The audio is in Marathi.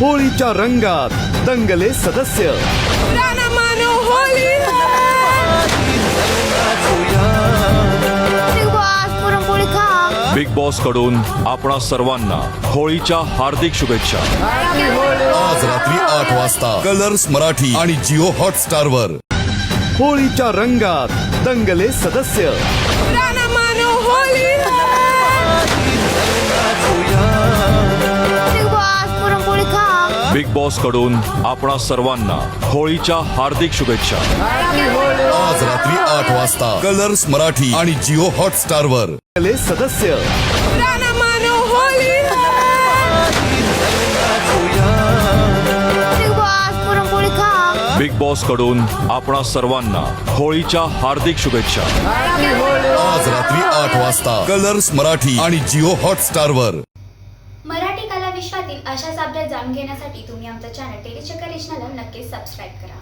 होळीच्या रंगात दंगले सदस्य. बिग बॉस कडून आपणा सर्वांना होळीच्या हार्दिक शुभेच्छा. आज रात्री 8 वाजता कलर्स मराठी आणि जिओ हॉटस्टार वर. होळीच्या रंगात दंगले सदस्य. बिग बॉस कडून आपणा सर्वांना होळीच्या हार्दिक शुभेच्छा. आज रात्री 8 वाजता कलर्स मराठी आणि जिओ हॉटस्टार वर. दंगले सदस्य. बिग बॉस कडून आपणा सर्वांना होळीच्या हार्दिक शुभेच्छा. आज रात्री 8 वाजता कलर्स मराठी आणि जिओ हॉटस्टार वर. मराठी कला विश्वातील अशाच अपडेट जाणून घेण्यासाठी तुम्ही आमचं चॅनल टेलीचक्कर रिजनला नक्कीच सबस्क्राईब करा.